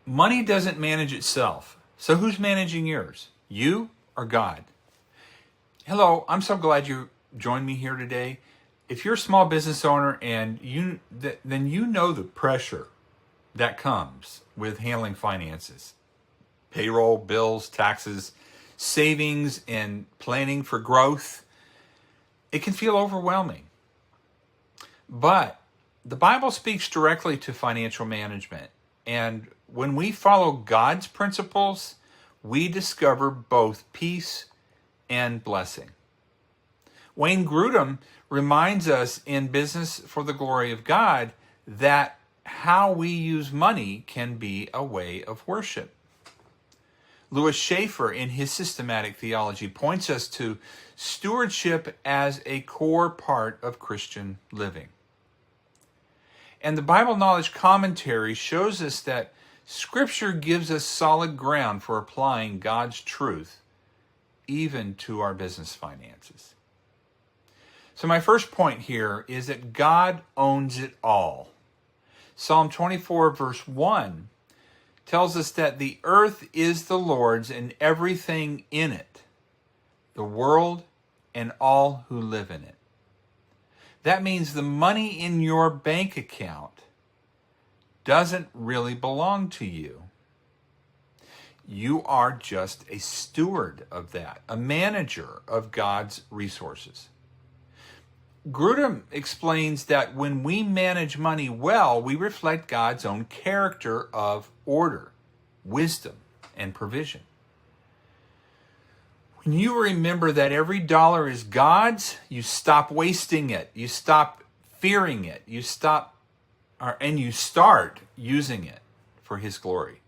Money doesn't manage itself. So who's managing yours? You or God? Hello, I'm so glad you joined me here today. If you're a small business owner and then you know the pressure that comes with handling finances, payroll, bills, taxes, savings, and planning for growth. It can feel overwhelming. But the Bible speaks directly to financial management. And when we follow God's principles, we discover both peace and blessing. Wayne Grudem reminds us in Business for the Glory of God that how we use money can be a way of worship. Louis Schaeffer, in his systematic theology, points us to stewardship as a core part of Christian living. And the Bible Knowledge Commentary shows us that Scripture gives us solid ground for applying God's truth even to our business finances. So my first point here is that God owns it all. Psalm 24 verse 1 tells us that the earth is the Lord's and everything in it, the world and all who live in it. That means the money in your bank account doesn't really belong to you. You are just a steward of that, a manager of God's resources. Grudem explains that when we manage money well, we reflect God's own character of order, wisdom, and provision. When you remember that every dollar is God's, you stop wasting it, you stop fearing it, you start using it for His glory.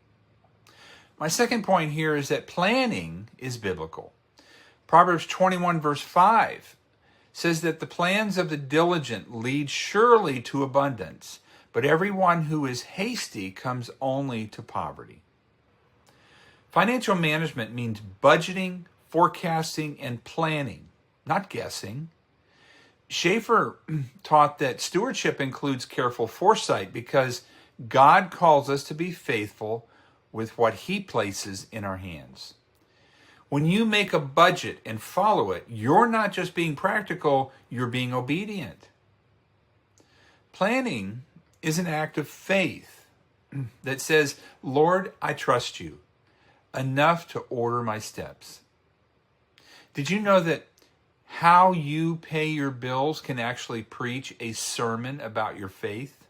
My second point here is that planning is biblical. Proverbs 21 verse 5 says that the plans of the diligent lead surely to abundance, but everyone who is hasty comes only to poverty. Financial management means budgeting, forecasting, and planning, not guessing. Schaeffer taught that stewardship includes careful foresight because God calls us to be faithful with what He places in our hands. When you make a budget and follow it, you're not just being practical, you're being obedient. Planning is an act of faith that says, Lord, I trust you enough to order my steps. Did you know that how you pay your bills can actually preach a sermon about your faith?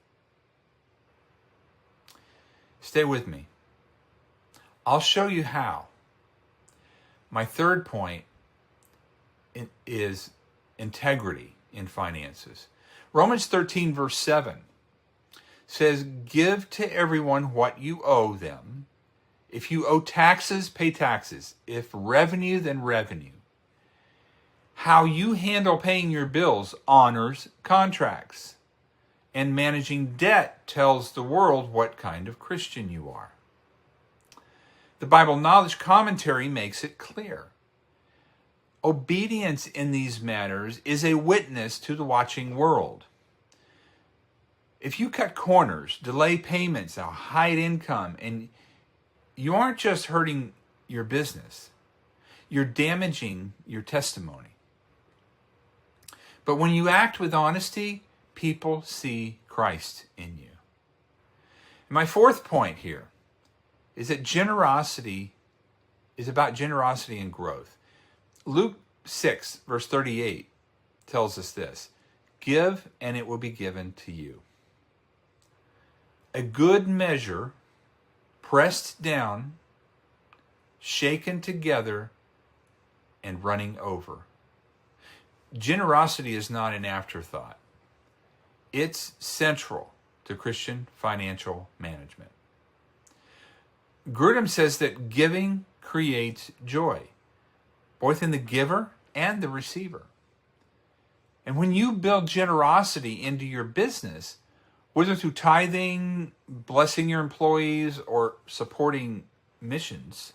Stay with me. I'll show you how. My third point is integrity in finances. Romans 13 verse 7 says, give to everyone what you owe them. If you owe taxes, pay taxes. If revenue, then revenue. How you handle paying your bills honors contracts. And managing debt tells the world what kind of Christian you are. The Bible Knowledge Commentary makes it clear. Obedience in these matters is a witness to the watching world. If you cut corners, delay payments, or hide income, and you aren't just hurting your business, you're damaging your testimony. But when you act with honesty, people see Christ in you. And my fourth point here is that generosity is about generosity and growth. Luke 6, verse 38 tells us this: give, and it will be given to you. A good measure, pressed down, shaken together, and running over. Generosity is not an afterthought. It's central to Christian financial management. Grudem says that giving creates joy, both in the giver and the receiver. And when you build generosity into your business, whether through tithing, blessing your employees, or supporting missions,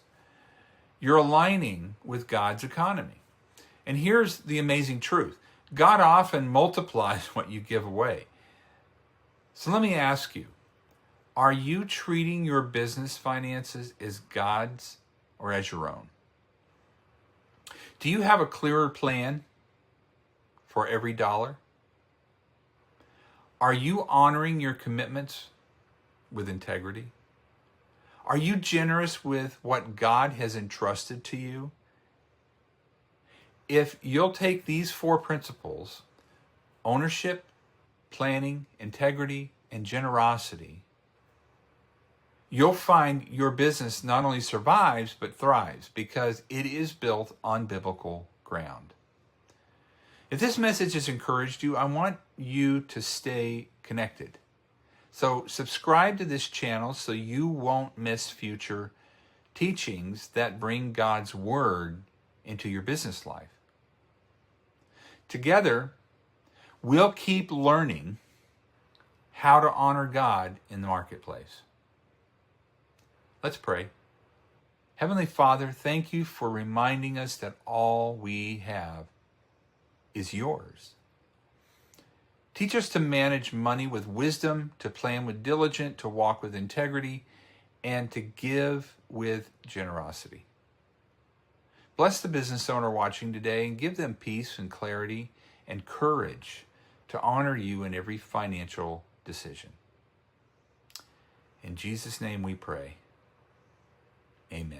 you're aligning with God's economy. And here's the amazing truth. God often multiplies what you give away. So let me ask you, Are you treating your business finances as God's or as your own? Do you have a clearer plan for every dollar? Are you honoring your commitments with integrity? Are you generous with what God has entrusted to you? If you'll take these 4 principles, ownership, planning, integrity, and generosity, you'll find your business not only survives but thrives because it is built on biblical ground. If this message has encouraged you, I want you to stay connected. So subscribe to this channel so you won't miss future teachings that bring God's Word into your business life. Together, we'll keep learning how to honor God in the marketplace. Let's pray. Heavenly Father, thank you for reminding us that all we have is yours. Teach us to manage money with wisdom, to plan with diligence, to walk with integrity, and to give with generosity. Bless the business owner watching today and give them peace and clarity and courage to honor you in every financial decision. In Jesus' name we pray. Amen.